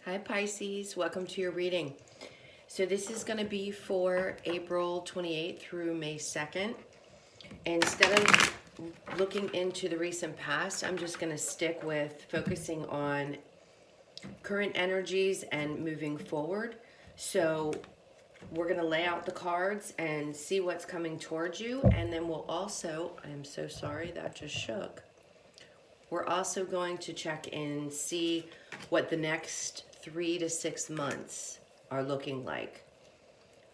Hi Pisces, welcome to your reading. So this is going to be for April 28th through May 2nd. Instead of looking into the recent past, I'm just going to stick with focusing on current energies and moving forward. So we're going to lay out the cards and see what's coming towards you, and then we'll also, I'm so sorry that just shook. We're also going to check in, see what the next 3 to 6 months are looking like.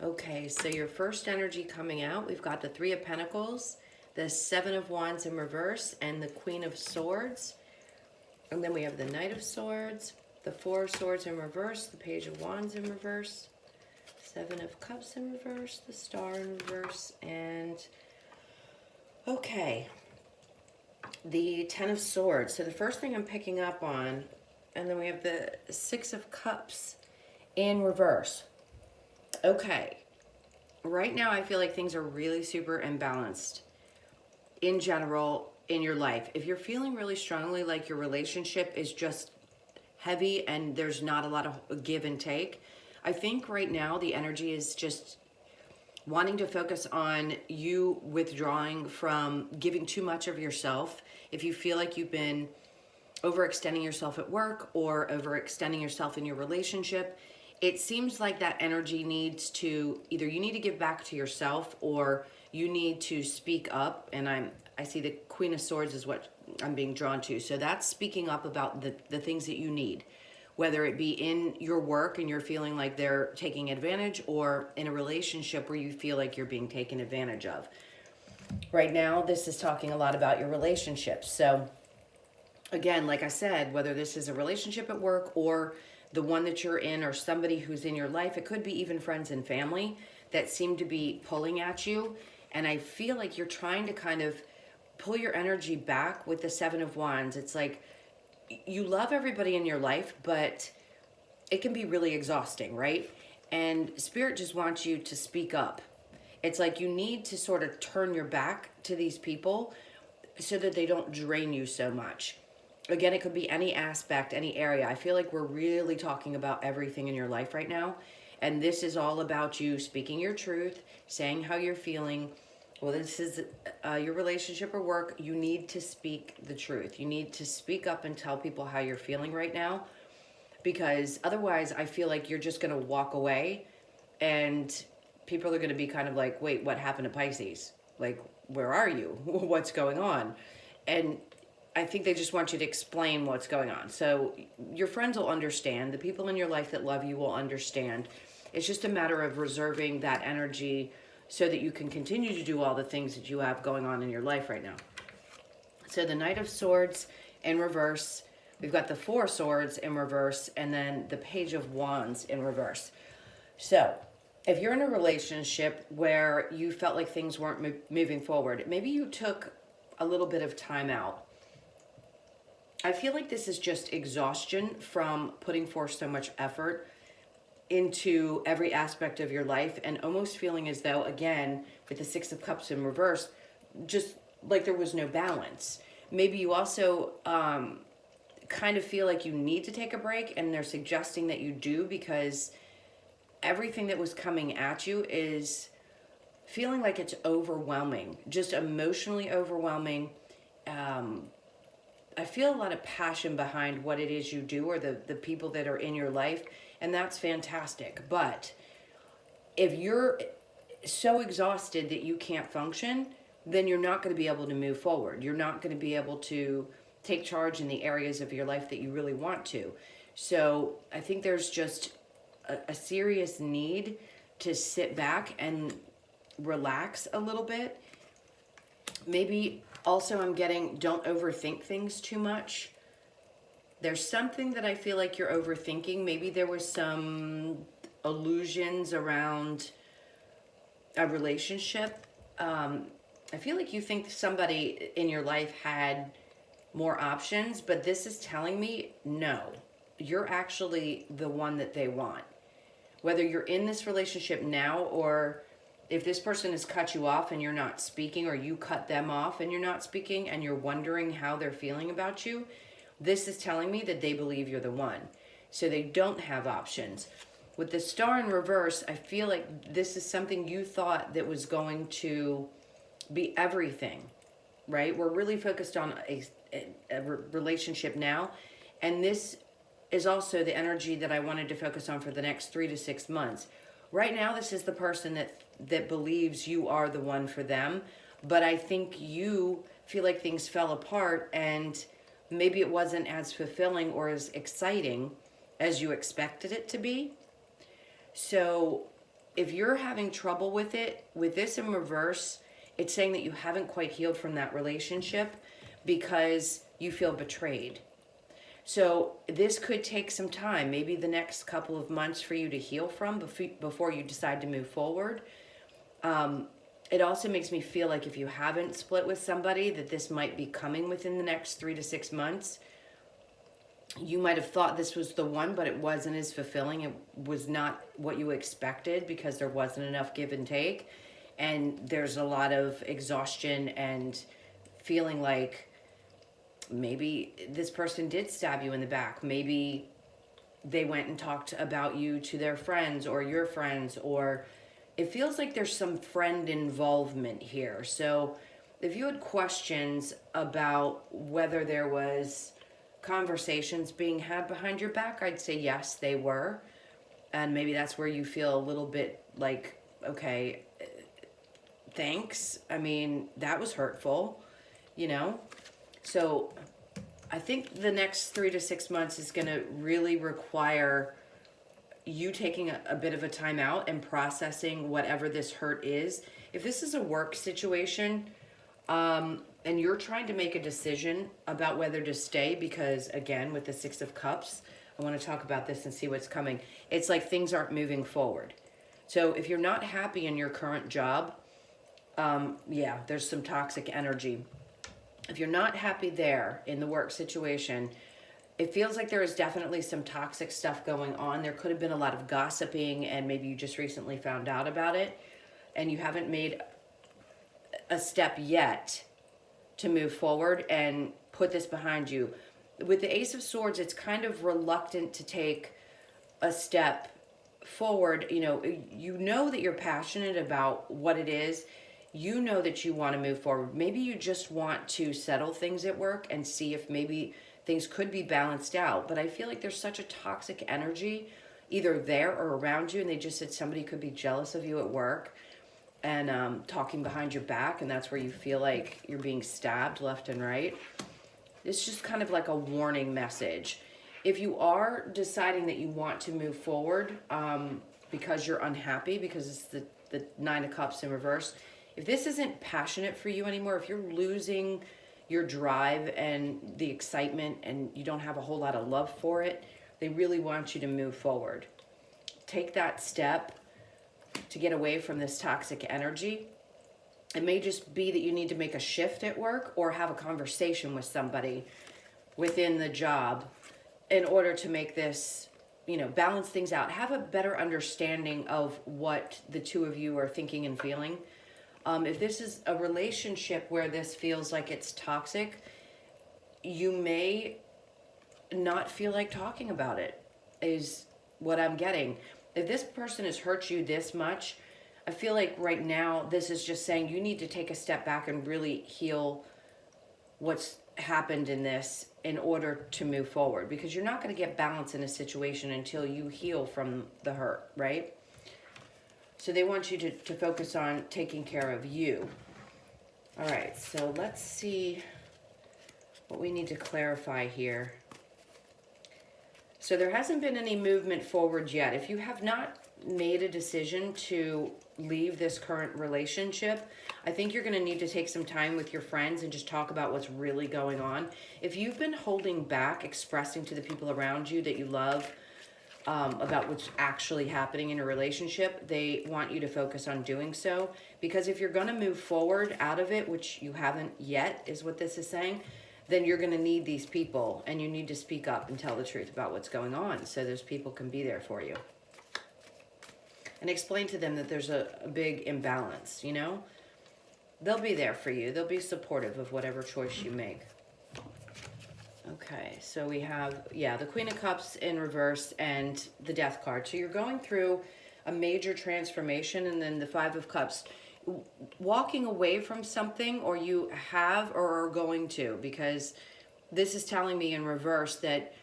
Okay, so your first energy coming out, we've got the Three of Pentacles, the Seven of Wands in reverse, and the Queen of Swords. And then we have the Knight of Swords, the Four of Swords in reverse, the Page of Wands in reverse, Seven of Cups in reverse, the Star in reverse, and okay, the Ten of Swords. So the first thing I'm picking up on, and then we have the Six of Cups in reverse. Okay, right now I feel like things are really super imbalanced in general in your life. If you're feeling really strongly like your relationship is just heavy and there's not a lot of give and take, I think right now the energy is just wanting to focus on you withdrawing from giving too much of yourself. If you feel like you've been overextending yourself at work or overextending yourself in your relationship, it seems like that energy needs to, either you need to give back to yourself or you need to speak up. And I see the Queen of Swords is what I'm being drawn to. So that's speaking up about the things that you need, whether it be in your work and you're feeling like they're taking advantage, or in a relationship where you feel like you're being taken advantage of. Right now, this is talking a lot about your relationships. So again, like I said, whether this is a relationship at work or the one that you're in or somebody who's in your life, it could be even friends and family that seem to be pulling at you. And I feel like you're trying to kind of pull your energy back with the Seven of Wands. It's like you love everybody in your life, but it can be really exhausting, right? And Spirit just wants you to speak up. It's like you need to sort of turn your back to these people so that they don't drain you so much. Again, it could be any aspect, any area. I feel like we're really talking about everything in your life right now. And this is all about you speaking your truth, saying how you're feeling. Well, this is your relationship or work. You need to speak the truth. You need to speak up and tell people how you're feeling right now. Because otherwise, I feel like you're just going to walk away and people are going to be kind of like, wait, what happened to Pisces? Like, where are you? What's going on? And I think they just want you to explain what's going on. So your friends will understand. The people in your life that love you will understand. It's just a matter of reserving that energy so that you can continue to do all the things that you have going on in your life right now. So the Knight of Swords in reverse. We've got the Four of Swords in reverse, and then the Page of Wands in reverse. So if you're in a relationship where you felt like things weren't moving forward, maybe you took a little bit of time out. I feel like this is just exhaustion from putting forth so much effort into every aspect of your life, and almost feeling as though, again, with the Six of Cups in reverse, just like there was no balance. Maybe you also kind of feel like you need to take a break, and they're suggesting that you do, because everything that was coming at you is feeling like it's overwhelming, just emotionally overwhelming. I feel a lot of passion behind what it is you do, or the people that are in your life, and that's fantastic. But if you're so exhausted that you can't function, then you're not going to be able to move forward. You're not going to be able to take charge in the areas of your life that you really want to. So I think there's just a serious need to sit back and relax a little bit. Maybe also I'm getting, don't overthink things too much. There's something that I feel like you're overthinking. Maybe there was some illusions around a relationship. I feel like you think somebody in your life had more options, but this is telling me, no, you're actually the one that they want. Whether you're in this relationship now, or if this person has cut you off and you're not speaking, or you cut them off and you're not speaking, and you're wondering how they're feeling about you, this is telling me that they believe you're the one. so they don't have options. With the Star in reverse, I feel like this is something you thought that was going to be everything, right? We're really focused on a relationship now, and this is also the energy that I wanted to focus on for the next 3 to 6 months. Right now, this is the person that believes you are the one for them, but I think you feel like things fell apart and maybe it wasn't as fulfilling or as exciting as you expected it to be. So if you're having trouble with it, with this in reverse, it's saying that you haven't quite healed from that relationship because you feel betrayed. So this could take some time, maybe the next couple of months for you to heal from before you decide to move forward. It also makes me feel like if you haven't split with somebody, that this might be coming within the next 3 to 6 months. You might have thought this was the one, but it wasn't as fulfilling. It was not what you expected because there wasn't enough give and take. And there's a lot of exhaustion and feeling like maybe this person did stab you in the back. Maybe they went and talked about you to their friends or your friends, or it feels like there's some friend involvement here. So if you had questions about whether there was conversations being had behind your back, I'd say yes, they were. And maybe that's where you feel a little bit like, okay, thanks. I mean, that was hurtful, you know? So I think the next 3 to 6 months is going to really require you taking a bit of a time out and processing whatever this hurt is. If this is a work situation, and you're trying to make a decision about whether to stay, because again, with the Six of Cups, I want to talk about this and see what's coming. It's like things aren't moving forward. So if you're not happy in your current job, yeah, there's some toxic energy. If you're not happy there in the work situation, it feels like there is definitely some toxic stuff going on. There could have been a lot of gossiping, and maybe you just recently found out about it, and you haven't made a step yet to move forward and put this behind you. With the Ace of Swords, it's kind of reluctant to take a step forward. You know that you're passionate about what it is. You know that you want to move forward. Maybe you just want to settle things at work and see if maybe things could be balanced out. But I feel like there's such a toxic energy either there or around you, and they just said somebody could be jealous of you at work and talking behind your back, and that's where you feel like you're being stabbed left and right. It's just kind of like a warning message. If you are deciding that you want to move forward because you're unhappy, because it's the Nine of Cups in reverse, if this isn't passionate for you anymore, if you're losing your drive and the excitement and you don't have a whole lot of love for it, they really want you to move forward. Take that step to get away from this toxic energy. It may just be that you need to make a shift at work or have a conversation with somebody within the job in order to make this, balance things out. Have a better understanding of what the two of you are thinking and feeling. If this is a relationship where this feels like it's toxic, you may not feel like talking about it, is what I'm getting. If this person has hurt you this much, I feel like right now this is just saying you need to take a step back and really heal what's happened in this in order to move forward, because you're not going to get balance in a situation until you heal from the hurt, right? So they want you to focus on taking care of you. All right, so let's see what we need to clarify here. So there hasn't been any movement forward yet. If you have not made a decision to leave this current relationship, I think you're going to need to take some time with your friends and just talk about what's really going on. If you've been holding back, expressing to the people around you that you love about what's actually happening in a relationship, they want you to focus on doing so. Because if you're going to move forward out of it, which you haven't yet, is what this is saying, then you're going to need these people, and you need to speak up and tell the truth about what's going on so those people can be there for you. And explain to them that there's a big imbalance, They'll be there for you. They'll be supportive of whatever choice you make. Okay, so we have, yeah, the Queen of Cups in reverse and the Death card. So you're going through a major transformation, and then the Five of Cups, walking away from something, or you have or are going to, because this is telling me in reverse that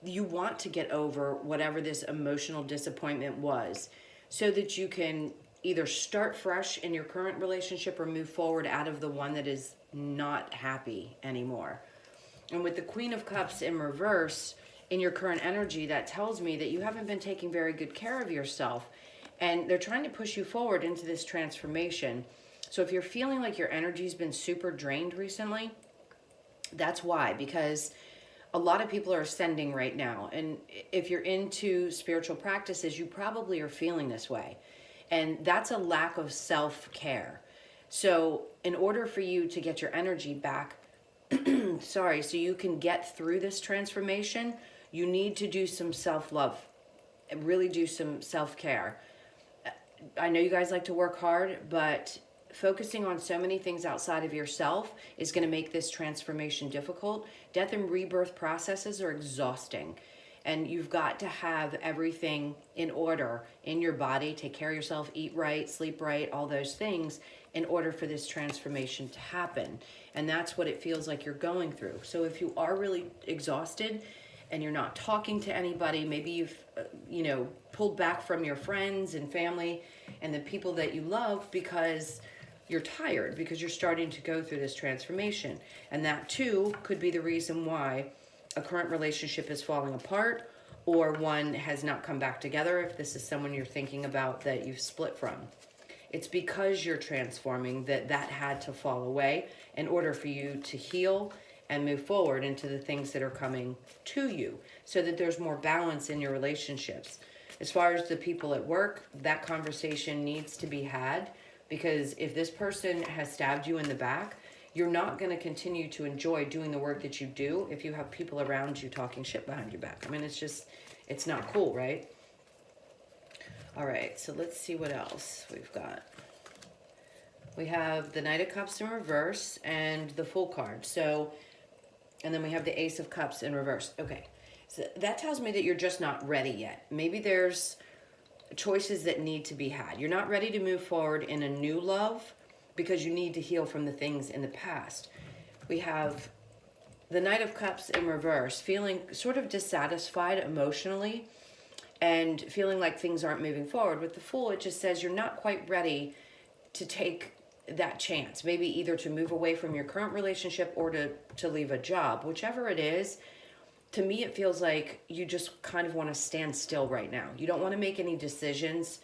you want to get over whatever this emotional disappointment was so that you can either start fresh in your current relationship or move forward out of the one that is not happy anymore. And with the Queen of Cups in reverse in your current energy, that tells me that you haven't been taking very good care of yourself. And they're trying to push you forward into this transformation. So if you're feeling like your energy's been super drained recently, that's why. Because a lot of people are ascending right now. And if you're into spiritual practices, you probably are feeling this way. And that's a lack of self-care. So in order for you to get your energy back, sorry, so you can get through this transformation, you need to do some self-love, really do some self-care. I know you guys like to work hard, but focusing on so many things outside of yourself is going to make this transformation difficult. Death and rebirth processes are exhausting, and you've got to have everything in order in your body. Take care of yourself, eat right, sleep right, all those things in order for this transformation to happen. And that's what it feels like you're going through. So if you are really exhausted and you're not talking to anybody, maybe you've pulled back from your friends and family and the people that you love because you're tired, because you're starting to go through this transformation. And that too could be the reason why a current relationship is falling apart, or one has not come back together if this is someone you're thinking about that you've split from. It's because you're transforming that had to fall away in order for you to heal and move forward into the things that are coming to you, so that there's more balance in your relationships. As far as the people at work, that conversation needs to be had, because if this person has stabbed you in the back, you're not going to continue to enjoy doing the work that you do if you have people around you talking shit behind your back. I mean, it's not cool, right? All right, so let's see what else we've got. We have the Knight of Cups in reverse and the Fool card. So, and then we have the Ace of Cups in reverse. Okay, so that tells me that you're just not ready yet. Maybe there's choices that need to be had. You're not ready to move forward in a new love because you need to heal from the things in the past. We have the Knight of Cups in reverse, feeling sort of dissatisfied emotionally and feeling like things aren't moving forward. With the Fool, it just says you're not quite ready to take that chance. Maybe either to move away from your current relationship or to leave a job. Whichever it is, to me it feels like you just kind of want to stand still right now. You don't want to make any decisions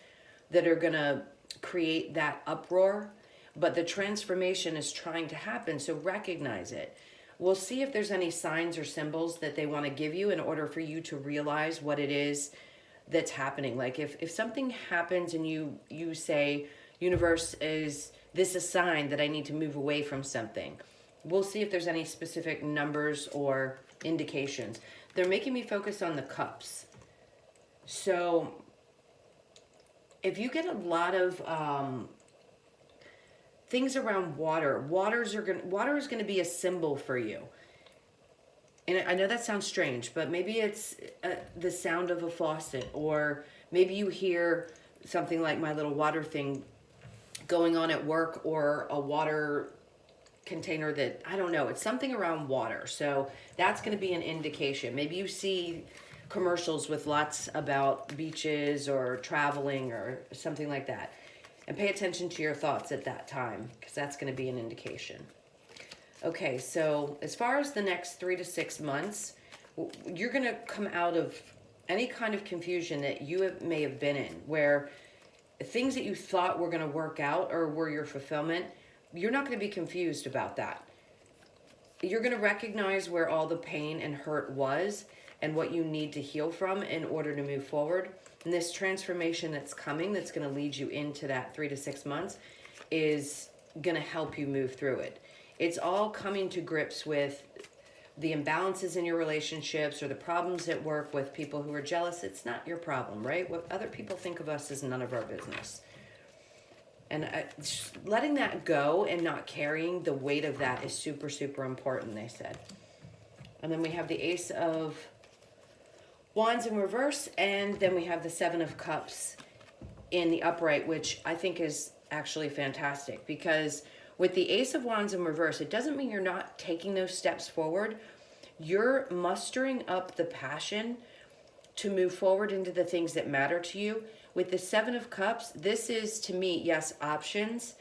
that are going to create that uproar, but the transformation is trying to happen, so recognize it. We'll see if there's any signs or symbols that they want to give you in order for you to realize what it is that's happening. Like if something happens and you say, universe, is this a sign that I need to move away from something? We'll see if there's any specific numbers or indications. They're making me focus on the cups. So if you get a lot of things around water, water is going to be a symbol for you. And I know that sounds strange, but maybe it's the sound of a faucet, or maybe you hear something like my little water thing going on at work, or a water container that, I don't know, it's something around water. So that's going to be an indication. Maybe you see commercials with lots about beaches or traveling or something like that. And pay attention to your thoughts at that time, because that's going to be an indication. Okay, so as far as the next 3 to 6 months, you're going to come out of any kind of confusion that you may have been in, where things that you thought were going to work out or were your fulfillment, you're not going to be confused about that. You're going to recognize where all the pain and hurt was and what you need to heal from in order to move forward. And this transformation that's coming, that's going to lead you into that 3 to 6 months, is going to help you move through it. It's all coming to grips with the imbalances in your relationships or the problems at work with people who are jealous. It's not your problem, right? What other people think of us is none of our business. And letting that go and not carrying the weight of that is super, super important, they said. And then we have the Ace of Wands in reverse, and then we have the Seven of Cups in the upright, which I think is actually fantastic, because with the Ace of Wands in reverse, it doesn't mean you're not taking those steps forward. You're mustering up the passion to move forward into the things that matter to you. With the Seven of Cups, this is, to me, yes, options.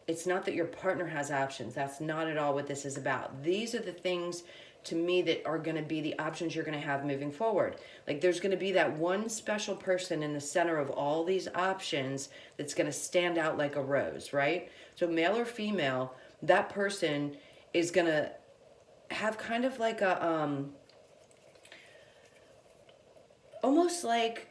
It's not that your partner has options. That's not at all what this is about. These are the things, to me, that are going to be the options you're going to have moving forward. Like, there's going to be that one special person in the center of all these options that's going to stand out like a rose, right? So male or female, that person is going to have kind of like a, almost like,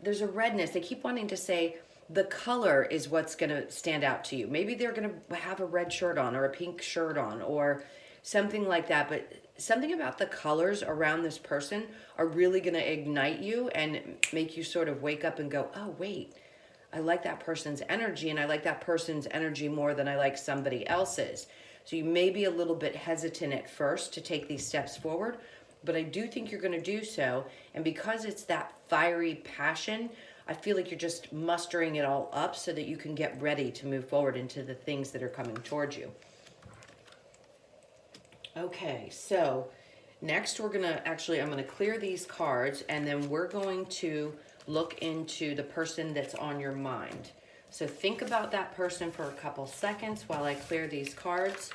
there's a redness. They keep wanting to say the color is what's going to stand out to you. Maybe they're going to have a red shirt on or a pink shirt on or something like that. But something about the colors around this person are really going to ignite you and make you sort of wake up and go, oh, wait, I like that person's energy, and I like that person's energy more than I like somebody else's. So you may be a little bit hesitant at first to take these steps forward, but I do think you're going to do so. And because it's that fiery passion, I feel like you're just mustering it all up so that you can get ready to move forward into the things that are coming towards you. Okay, so next we're going to I'm going to clear these cards, and then we're going to look into the person that's on your mind. So think about that person for a couple seconds while I clear these cards,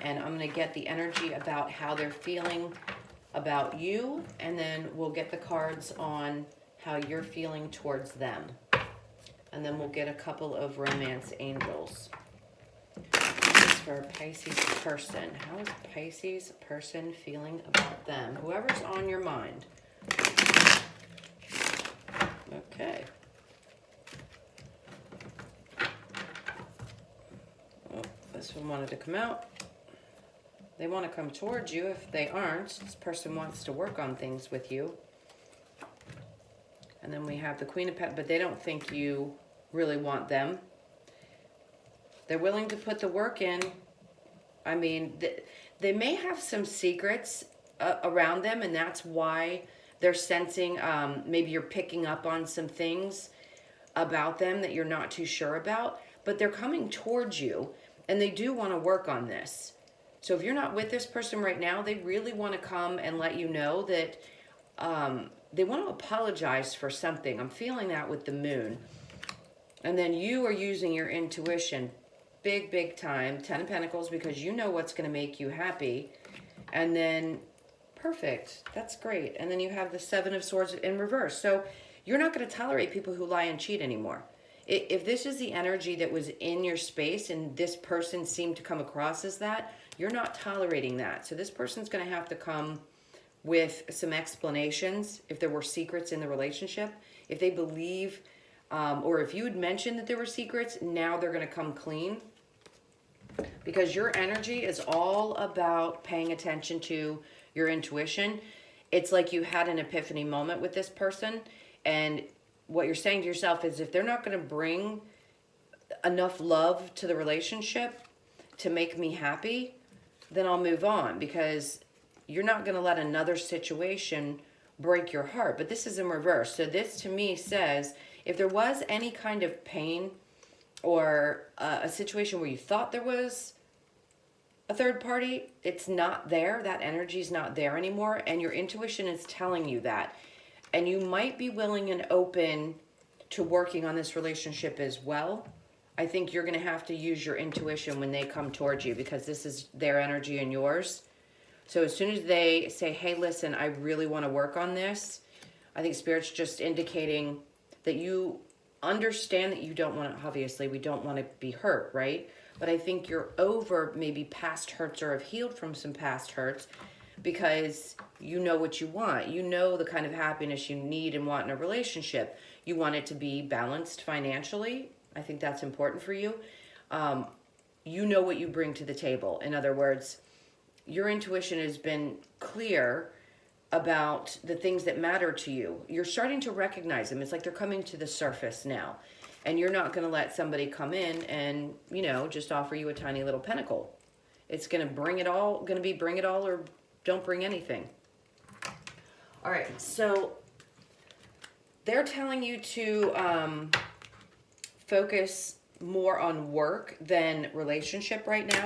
and I'm going to get the energy about how they're feeling about you, and then we'll get the cards on how you're feeling towards them. And then we'll get a couple of romance angels. This is for a Pisces person. How is a Pisces person feeling about them? Whoever's on your mind. Okay. Oh, this one wanted to come out. They want to come towards you. If they aren't, this person wants to work on things with you. And then we have the Queen of Pentacles, but they don't think you really want them. They're willing to put the work in. I mean, they may have some secrets around them, and that's why they're sensing, maybe you're picking up on some things about them that you're not too sure about, but they're coming towards you, and they do want to work on this. So if you're not with this person right now, they really want to come and let you know that they want to apologize for something. I'm feeling that with the moon. And then you are using your intuition big, big time. 10 of Pentacles, because you know what's going to make you happy. And then, perfect. That's great. And then you have the Seven of Swords in reverse. So you're not going to tolerate people who lie and cheat anymore. If this is the energy that was in your space and this person seemed to come across as that, you're not tolerating that. So this person's going to have to come with some explanations if there were secrets in the relationship. If they believe, or if you had mentioned that there were secrets, now they're going to come clean. Because your energy is all about paying attention to your intuition. It's like you had an epiphany moment with this person, and what you're saying to yourself is, if they're not going to bring enough love to the relationship to make me happy, then I'll move on, because you're not going to let another situation break your heart. But this is in reverse. So this to me says, if there was any kind of pain or a situation where you thought there was a third party, it's not there. That energy is not there anymore. And your intuition is telling you that. And you might be willing and open to working on this relationship as well. I think you're going to have to use your intuition when they come towards you, because this is their energy and yours. So as soon as they say, hey, listen, I really want to work on this, I think Spirit's just indicating that you understand that you don't want to, obviously, we don't want to be hurt, right? But I think you're over maybe past hurts or have healed from some past hurts, because you know what you want. You know the kind of happiness you need and want in a relationship. You want it to be balanced financially. I think that's important for you. You know what you bring to the table. In other words, your intuition has been clear about the things that matter to you. You're starting to recognize them. It's like they're coming to the surface now. And you're not going to let somebody come in and, you know, just offer you a tiny little pentacle. It's going to bring it all, bring it all or don't bring anything. All right, so they're telling you to focus more on work than relationship right now.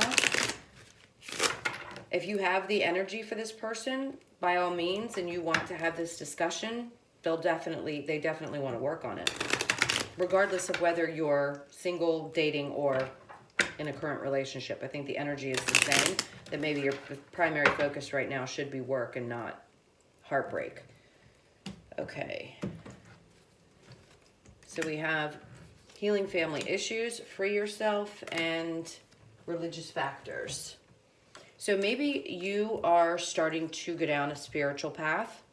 If you have the energy for this person, by all means, and you want to have this discussion, they definitely want to work on it. Regardless of whether you're single, dating, or in a current relationship. I think the energy is the same, that maybe your primary focus right now should be work and not heartbreak. Okay. So we have healing family issues, free yourself, and religious factors. So maybe you are starting to go down a spiritual path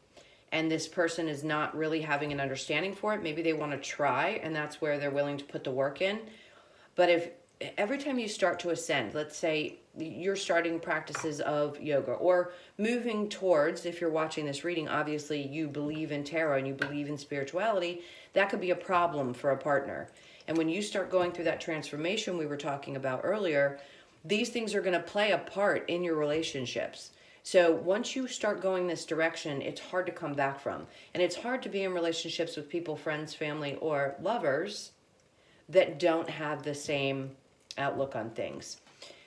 and this person is not really having an understanding for it. Maybe they want to try, and that's where they're willing to put the work in. But if every time you start to ascend, let's say you're starting practices of yoga or moving towards, if you're watching this reading, obviously you believe in tarot and you believe in spirituality, that could be a problem for a partner. And when you start going through that transformation we were talking about earlier, these things are going to play a part in your relationships. So once you start going this direction, it's hard to come back from. And it's hard to be in relationships with people, friends, family, or lovers that don't have the same outlook on things.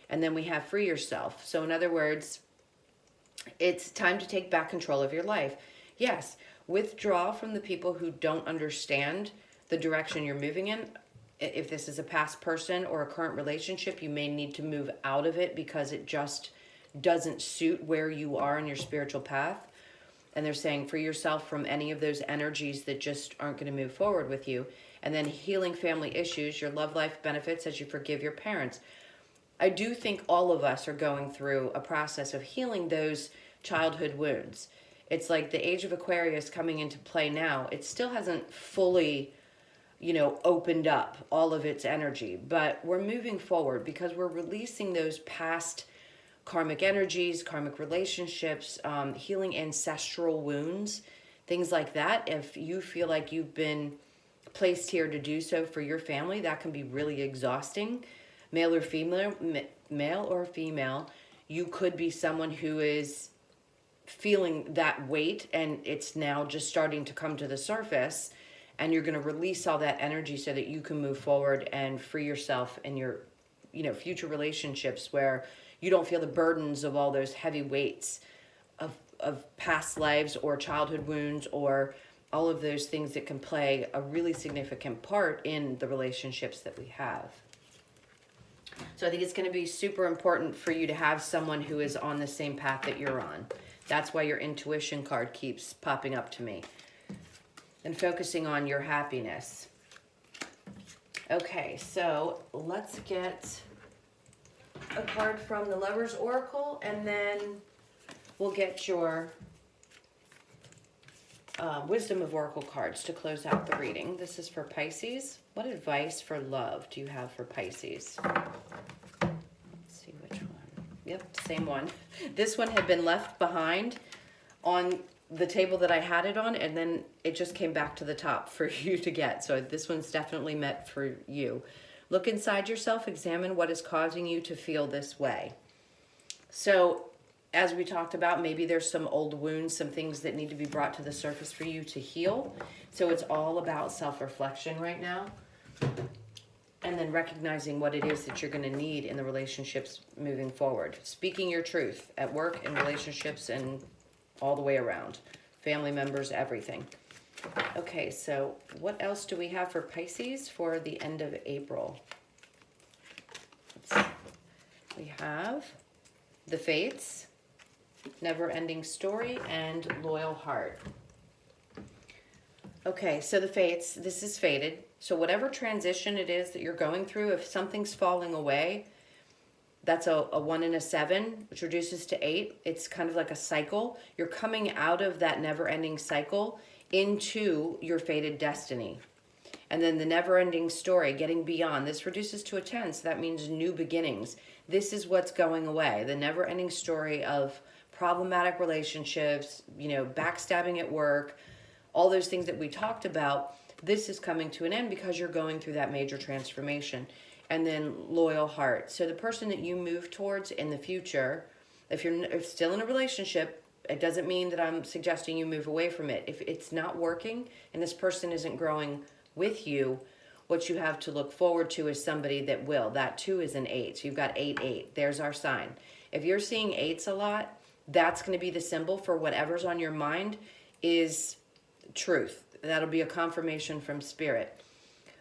And then we have free yourself. So in other words, it's time to take back control of your life. Yes, withdraw from the people who don't understand the direction you're moving in. If this is a past person or a current relationship, you may need to move out of it because it just doesn't suit where you are in your spiritual path. And they're saying free yourself from any of those energies that just aren't going to move forward with you. And then healing family issues, your love life benefits as you forgive your parents. I do think all of us are going through a process of healing those childhood wounds. It's like the age of Aquarius coming into play now. It still hasn't fully, opened up all of its energy, but we're moving forward because we're releasing those past karmic energies, karmic relationships, healing ancestral wounds, things like that. If you feel like you've been placed here to do so for your family, that can be really exhausting. Male or female, you could be someone who is feeling that weight and it's now just starting to come to the surface, and you're going to release all that energy so that you can move forward and free yourself in your future relationships where you don't feel the burdens of all those heavy weights of past lives or childhood wounds or all of those things that can play a really significant part in the relationships that we have. So I think it's going to be super important for you to have someone who is on the same path that you're on. That's why your intuition card keeps popping up to me. And focusing on your happiness. Okay, so let's get a card from the Lover's Oracle, and then we'll get your Wisdom of Oracle cards to close out the reading. This is for Pisces. What advice for love do you have for Pisces? Let's see which one. Yep, same one. This one had been left behind on the table that I had it on, and then it just came back to the top for you to get. So this one's definitely meant for you. Look inside yourself, examine what is causing you to feel this way. So as we talked about, maybe there's some old wounds, some things that need to be brought to the surface for you to heal. So it's all about self-reflection right now. And then recognizing what it is that you're going to need in the relationships moving forward. Speaking your truth at work, in relationships, and all the way around. Family members, everything. Okay, so what else do we have for Pisces for the end of April? We have the Fates, Never-Ending Story, and Loyal Heart. Okay, so the Fates, this is fated. So whatever transition it is that you're going through, if something's falling away, that's a 1 and a 7, which reduces to 8. It's kind of like a cycle. You're coming out of that never-ending cycle into your fated destiny. And then the never-ending story, getting beyond. This reduces to a 10, so that means new beginnings. This is what's going away. The never-ending story of problematic relationships, backstabbing at work, all those things that we talked about. This is coming to an end because you're going through that major transformation. and then loyal heart. So the person that you move towards in the future, if you're still in a relationship, it doesn't mean that I'm suggesting you move away from it. If it's not working and this person isn't growing with you, what you have to look forward to is somebody that will. That too is an 8. So you've got 8. There's our sign. If you're seeing 8s a lot, that's going to be the symbol for whatever's on your mind is truth. That'll be a confirmation from spirit.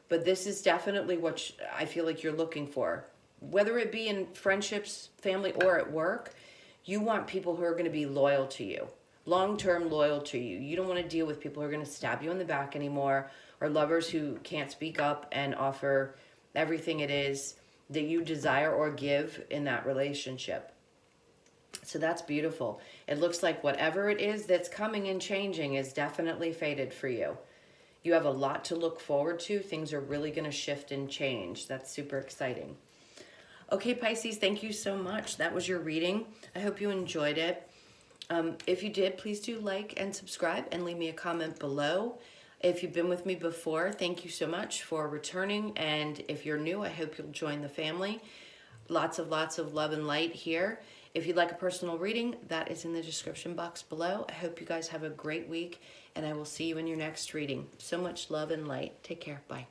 But this is definitely what I feel like you're looking for. Whether it be in friendships, family, or at work, you want people who are going to be loyal to you, long-term loyal to you. You don't want to deal with people who are going to stab you in the back anymore, or lovers who can't speak up and offer everything it is that you desire or give in that relationship. So that's beautiful. It looks like whatever it is that's coming and changing is definitely fated for you. You have a lot to look forward to. Things are really going to shift and change. That's super exciting. Okay, Pisces, thank you so much. That was your reading. I hope you enjoyed it. If you did, please do like and subscribe and leave me a comment below. If you've been with me before, thank you so much for returning. And if you're new, I hope you'll join the family. Lots of love and light here. If you'd like a personal reading, that is in the description box below. I hope you guys have a great week, and I will see you in your next reading. So much love and light. Take care. Bye.